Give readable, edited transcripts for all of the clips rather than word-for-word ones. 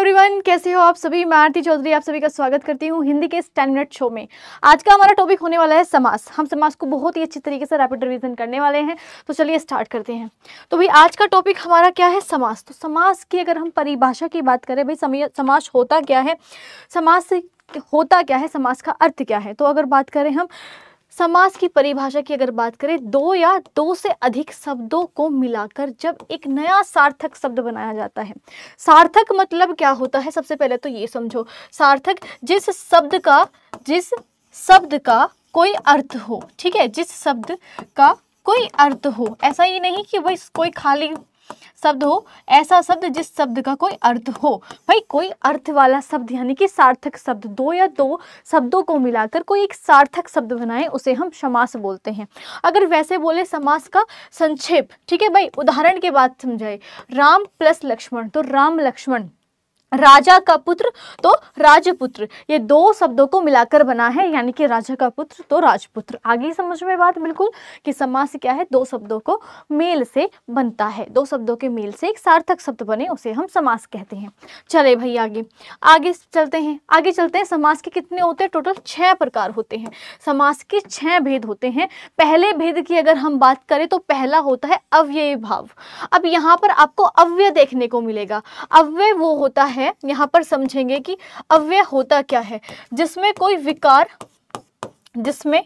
Everyone, कैसे हो आप सभी। मैं आरती चौधरी आप सभी का स्वागत करती हूँ हिंदी के इस 10 मिनट शो में। आज का हमारा टॉपिक होने वाला है समास। हम समास को बहुत ही अच्छी तरीके से रैपिड रिवीजन करने वाले हैं, तो चलिए स्टार्ट करते हैं। तो भाई आज का टॉपिक हमारा क्या है, समास। तो समास की अगर हम परिभाषा की बात करें, भाई समास होता क्या है, समास होता क्या है, समास का अर्थ क्या है। तो अगर बात करें हम समास की परिभाषा की अगर बात करें, दो या दो से अधिक शब्दों को मिलाकर जब एक नया सार्थक शब्द बनाया जाता है। सार्थक मतलब क्या होता है, सबसे पहले तो ये समझो। सार्थक जिस शब्द का कोई अर्थ हो, ठीक है, जिस शब्द का कोई अर्थ हो। ऐसा ही नहीं कि भाई कोई खाली शब्द हो, ऐसा शब्द जिस शब्द का कोई अर्थ हो। भाई कोई अर्थ वाला शब्द यानी कि सार्थक शब्द, दो या दो शब्दों को मिलाकर कोई एक सार्थक शब्द बनाए, उसे हम समास बोलते हैं। अगर वैसे बोले समास का संक्षेप, ठीक है भाई, उदाहरण के बाद समझाए। राम प्लस लक्ष्मण तो राम लक्ष्मण, राजा का पुत्र तो राजपुत्र, ये दो शब्दों को मिलाकर बना है, यानी कि राजा का पुत्र तो राजपुत्र। आगे समझ में बात बिल्कुल कि समास क्या है, दो शब्दों को मेल से बनता है, दो शब्दों के मेल से एक सार्थक शब्द बने उसे हम समास कहते हैं। चले भाई आगे चलते हैं। समास के कितने होते हैं, टोटल 6 प्रकार होते हैं। समास के 6 भेद होते हैं। पहले भेद की अगर हम बात करें तो पहला होता है अव्ययी भाव। अब यहाँ पर आपको अव्यय देखने को मिलेगा। अव्यय वो होता है, यहां पर समझेंगे कि अव्यय होता क्या है, जिसमें कोई विकार, जिसमें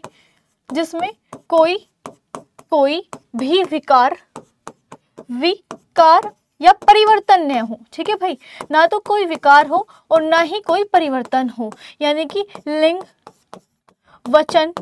कोई भी विकार या परिवर्तन न हो। ठीक है भाई, ना तो कोई विकार हो और ना ही कोई परिवर्तन हो, यानी कि लिंग वचन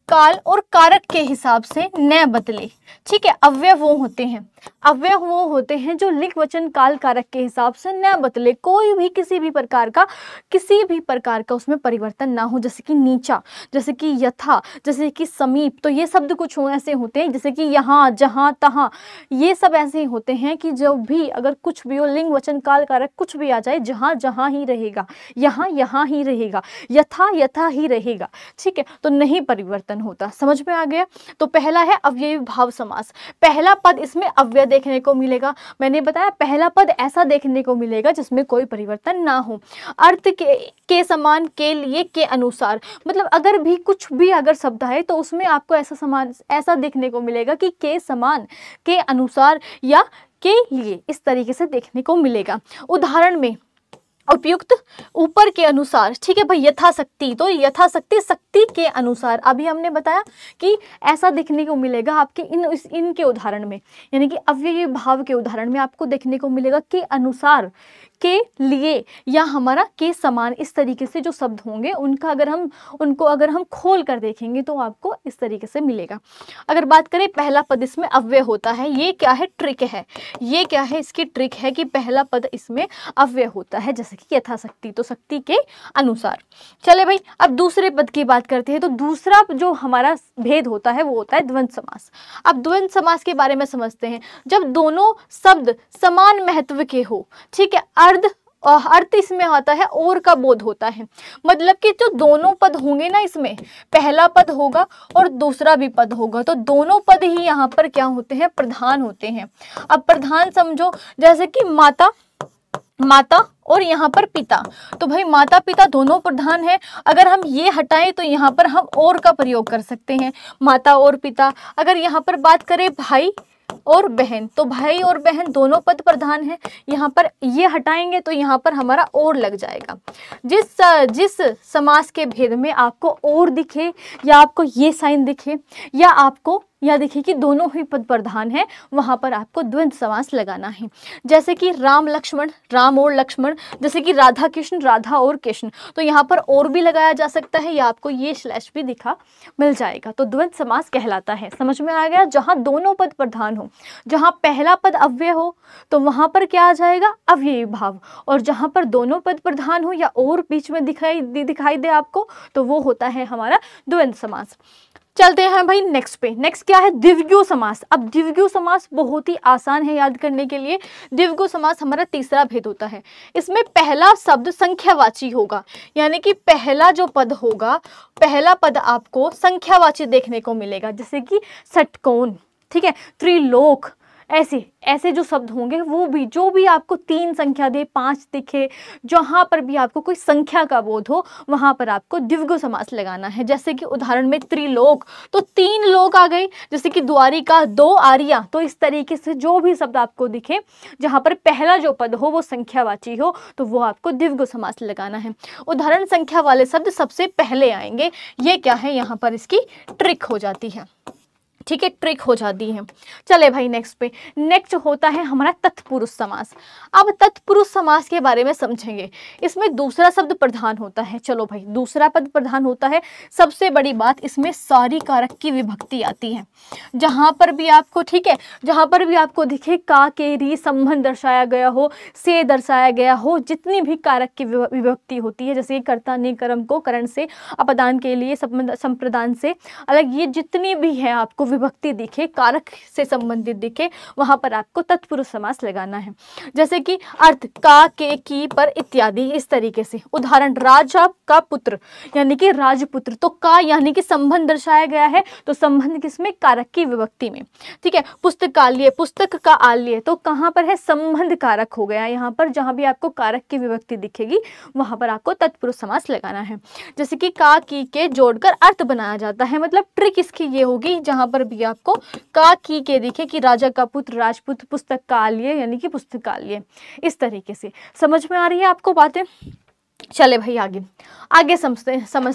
काल और कारक के हिसाब से न बदले। ठीक है, अव्यय वो होते हैं जो लिंग वचन काल कारक के हिसाब से न बदले, कोई भी किसी भी प्रकार का उसमें परिवर्तन ना हो। जैसे कि नीचा, जैसे कि यथा, जैसे कि समीप, तो ये शब्द कुछ ऐसे होते हैं, जैसे कि यहाँ, जहाँ, तहाँ, ये सब ऐसे होते हैं कि जो भी अगर कुछ भी हो, लिंग वचन काल कारक कुछ भी आ जाए, जहाँ जहाँ ही रहेगा, यहाँ ही रहेगा, यथा ही रहेगा। ठीक है, तो नहीं परिवर्तन होता। समझ में आ गया। तो पहला है अव्ययी भाव समास। पहला पद इसमें अव्यय देखने को मिलेगा। मैंने बताया पहला पद ऐसा देखने को मिलेगा जिसमें कोई परिवर्तन ना हो। अर्थ के समान, के लिए, के अनुसार, मतलब अगर भी कुछ भी अगर शब्द है तो उसमें आपको ऐसा देखने को मिलेगा कि के समान, के अनुसार या के लिए, इस तरीके से देखने को मिलेगा। उदाहरण में उपयुक्त, ऊपर के अनुसार। ठीक है भाई, यथाशक्ति तो यथाशक्ति, शक्ति के अनुसार। अभी हमने बताया कि ऐसा देखने को मिलेगा आपके इनके उदाहरण में, यानी कि अव्ययी भाव के उदाहरण में आपको देखने को मिलेगा के अनुसार, के लिए या हमारा के समान। इस तरीके से जो शब्द होंगे उनको अगर हम खोल कर देखेंगे तो आपको इस तरीके से मिलेगा। अगर बात करें पहला पद इसमें अव्यय होता है, ये क्या है, ट्रिक है। ये क्या है, इसकी ट्रिक है कि पहला पद इसमें अव्यय होता है, जैसे कि यथाशक्ति तो शक्ति के अनुसार। चले भाई, अब दूसरे पद की बात करते हैं। तो दूसरा जो हमारा भेद होता है वो होता है द्वंद्व समास। अब द्वंद्व समास के बारे में समझते हैं। जब दोनों शब्द समान महत्व के हो, ठीक है, अर्थ इसमें आता है और का बोध होता है। मतलब कि जो दोनों पद होंगे ना, इसमें पहला पद होगा और दूसरा भी पद होगा, तो दोनों पद ही यहाँ पर क्या होते हैं, प्रधान होते हैं। अब प्रधान समझो, जैसे कि माता और यहाँ पर पिता, तो भाई माता पिता दोनों प्रधान हैं। अगर हम ये हटाएं तो यहाँ पर हम और का प्रयोग कर सकते हैं, माता और पिता। अगर यहाँ पर बात करें भाई और बहन, तो भाई और बहन दोनों पद प्रधान हैं। यहाँ पर ये हटाएंगे तो यहाँ पर हमारा और लग जाएगा। जिस समास के भेद में आपको और दिखे, या आपको ये साइन दिखे, या देखिए कि दोनों ही पद प्रधान हैं, वहां पर आपको द्वंद्व समास लगाना है। जैसे कि राम लक्ष्मण, राम और लक्ष्मण, जैसे कि राधा कृष्ण, राधा और कृष्ण, तो यहाँ पर और भी लगाया जा सकता है, या आपको ये स्लैश भी मिल जाएगा, तो द्वंद्व समास कहलाता है। समझ में आ गया। जहाँ दोनों पद प्रधान हो, जहाँ पहला पद अव्यय हो तो वहां पर क्या आ जाएगा, अव्ययी भाव, और जहां पर दोनों पद प्रधान हो या और बीच में दिखाई दे आपको, तो वो होता है हमारा द्वंद्व समास। चलते हैं भाई नेक्स्ट पे। नेक्स्ट क्या है, द्विगु समास। अब द्विगु समास बहुत ही आसान है याद करने के लिए। द्विगु समास हमारा तीसरा भेद होता है। इसमें पहला शब्द संख्यावाची होगा, यानी कि पहला जो पद होगा, पहला पद आपको संख्यावाची देखने को मिलेगा, जैसे कि षटकोण, ठीक है, त्रिलोक, ऐसे ऐसे जो शब्द होंगे वो भी, जो भी आपको 3 संख्या दे, 5 दिखे, जहाँ पर भी आपको कोई संख्या का बोध हो वहाँ पर आपको द्विगु समास लगाना है। जैसे कि उदाहरण में त्रिलोक, तो 3 लोक आ गई, जैसे कि द्वारिका, 2 आर्या। तो इस तरीके से जो भी शब्द आपको दिखे जहाँ पर पहला जो पद हो वो संख्यावाची हो तो वो आपको द्विगु समास लगाना है। उदाहरण संख्या वाले शब्द सबसे पहले आएंगे। ये क्या है, यहाँ पर इसकी ट्रिक हो जाती है, ठीक है, ट्रिक हो जाती है। चले भाई नेक्स्ट पे, नेक्स्ट होता है हमारा तत्पुरुष समास। अब तत्पुरुष समास के बारे में समझेंगे। इसमें दूसरा शब्द प्रधान होता है। चलो भाई, दूसरा पद प्रधान होता है। सबसे बड़ी बात, इसमें सारी कारक की विभक्ति आती है। जहां पर भी आपको, ठीक है, जहां पर भी आपको दिखे का, के, री, संबंध दर्शाया गया हो, से दर्शाया गया हो, जितनी भी कारक की विभक्ति होती है, जैसे कर्ता ने कर्म को करण से, अपदान के लिए संप्रदान से अलग, ये जितनी भी है आपको विभक्ति दिखे, कारक से संबंधित दिखे, वहां पर आपको तत्पुरुष समास लगाना है। जैसे कि अर्थ का, के, की, पर इत्यादि, इस तरीके से। उदाहरण राजा का पुत्र यानी कि राजपुत्र, तो का यानी कि संबंध दर्शाया गया है, तो संबंध किसमें, कारक की विभक्ति में, ठीक है। पुस्तकालय, पुस्तक का आलय, तो कहां पर है, संबंध कारक हो गया। यहाँ पर जहां भी आपको कारक की विभक्ति दिखेगी वहां पर आपको तत्पुरुष समास लगाना है। जैसे कि का, की के जोड़कर अर्थ बनाया जाता है, मतलब ट्रिक इसकी ये होगी, जहां पर भी आपको का, की के दिखे कि राजा का पुत्र, राजपुत्र, पुस्तक का आलय यानी कि पुस्तकालय, इस तरीके से। समझ में आ रही है आपको बातें? चले भाई आगे आगे समझते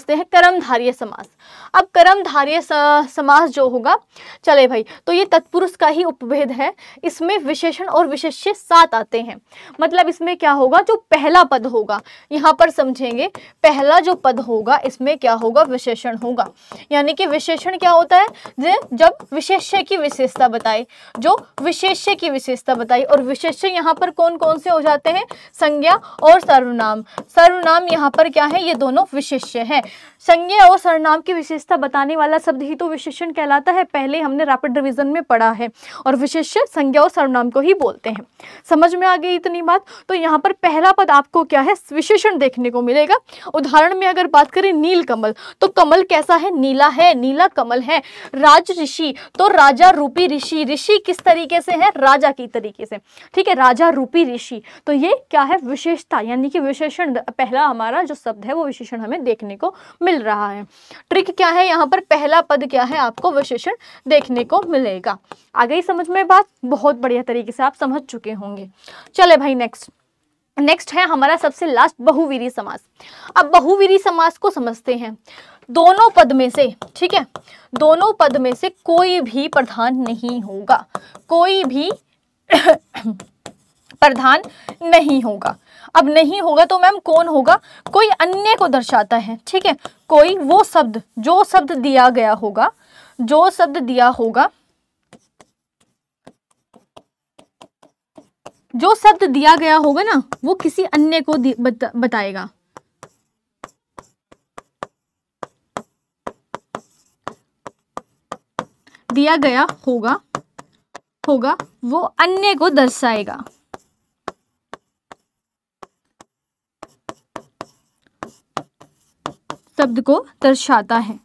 हैं कर्मधारय समास। अब कर्मधारय समास जो होगा, चले भाई, तो ये तत्पुरुष का ही उपभेद है। इसमें विशेषण और विशेष्य साथ आते हैं। मतलब इसमें क्या होगा, जो पहला पद होगा, यहाँ पर समझेंगे, पहला जो पद होगा इसमें क्या होगा, विशेषण होगा। यानी कि विशेषण क्या होता है, जब विशेष्य की विशेषता बताए, जो विशेष्य की विशेषता बताई। और विशेष्य यहाँ पर कौन कौन से हो जाते हैं, संज्ञा और सर्वनाम। सर्वनाम यहाँ पर क्या है, ये दोनों विशेष्य है। संज्ञा और सर्वनाम की विशेषता बताने वाला शब्द ही तो विशेषण कहलाता है। पहले हमने रैपिड रिवीजन में पढ़ा है। और विशेष्य संज्ञा और सर्वनाम को ही बोलते हैं। समझ में आ गई इतनी बात? तो यहाँ पर पहला पद आपको क्या है, विशेषण देखने को मिलेगा। उदाहरण में अगर बात करें नील कमल, तो कमल कैसा है, नीला है, नीला कमल है। राज ऋषि, तो राजा रूपी ऋषि, ऋषि किस तरीके से है, राजा की तरीके से, ठीक है, राजा रूपी ऋषि। तो ये क्या है, विशेषता, यानी कि विशेषण, पहला हमारा जो शब्द है वो विशेषण हमें देखने को मिल रहा है। ट्रिक क्या है, यहाँ पर पहला पद क्या है, आपको विशेषण देखने को मिलेगा। आ गई समझ में बात? बहुत बढ़िया तरीके से आप समझ चुके होंगे। चले भाई नेक्स्ट है हमारा सबसे लास्ट, बहुवीरी समास। अब बहुवीरी समास को समझते हैं। दोनों पद में से, ठीक है, दोनों पद में से कोई भी प्रधान नहीं होगा, कोई भी प्रधान नहीं होगा। अब नहीं होगा तो मैम कौन होगा, कोई अन्य को दर्शाता है, ठीक है। कोई वो शब्द, जो शब्द दिया गया होगा, जो शब्द दिया होगा, जो शब्द दिया गया होगा ना, वो किसी अन्य को बताएगा। दिया गया होगा वो अन्य को दर्शाएगा। शब्द को दर्शाता है।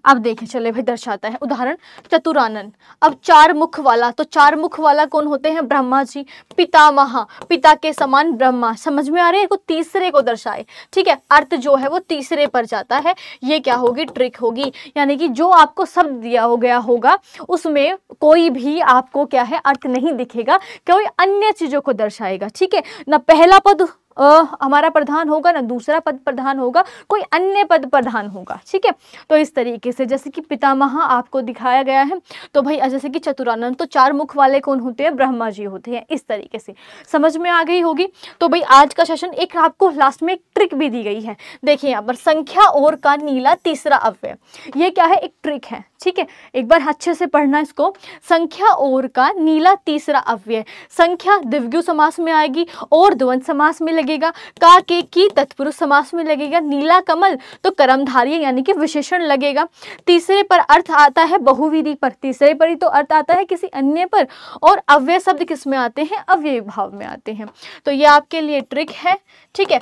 अब देखें, चले भाई, दर्शाता है। उदाहरण चतुरानन। अब चार मुख वाला, तो चार मुख वाला कौन होते हैं, ब्रह्मा जी। पितामह, पिता के समान ब्रह्मा। समझ में आ रहे हैं, को तीसरे को दर्शाए, ठीक है, अर्थ जो है वो तीसरे पर जाता है। ये क्या होगी, ट्रिक होगी। यानी कि जो आपको शब्द दिया हो गया होगा उसमें कोई भी आपको क्या है, अर्थ नहीं दिखेगा, कोई अन्य चीजों को दर्शाएगा, ठीक है ना। पहला पद हमारा प्रधान होगा ना, दूसरा पद प्रधान होगा, कोई अन्य पद प्रधान होगा, ठीक है। तो इस तरीके से, जैसे कि पितामह आपको दिखाया गया है, तो भाई जैसे कि चतुरानन, तो चार मुख वाले कौन होते हैं, ब्रह्मा जी होते हैं। इस तरीके से समझ में आ गई होगी। तो भाई आज का सेशन, एक आपको लास्ट में एक ट्रिक भी दी गई है। देखिए यहाँ पर, संख्या और का नीला तीसरा अव्यय, ये क्या है, एक ट्रिक है, ठीक है। एक बार अच्छे से पढ़ना इसको। संख्या और का नीला तीसरा अव्यय, संख्या द्विगु समास में आएगी और द्वंद्व समास में लगेगा। का, के, की तत्पुरुष समास में लगेगा। नीला कमल तो कर्मधारय यानी कि विशेषण लगेगा। तीसरे पर अर्थ आता है बहुवीरी पर, तीसरे पर ही तो अर्थ आता है किसी अन्य पर। और अव्यय शब्द किस में आते हैं, अव्यय भाव में आते हैं। तो ये आपके लिए ट्रिक है, ठीक है।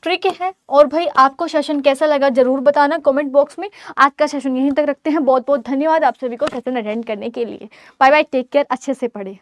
ठीक है। और भाई आपको सेशन कैसा लगा जरूर बताना कमेंट बॉक्स में। आज का सेशन यहीं तक रखते हैं। बहुत बहुत धन्यवाद आप सभी को सेशन अटेंड करने के लिए। बाय बाय, टेक केयर, अच्छे से पढ़े।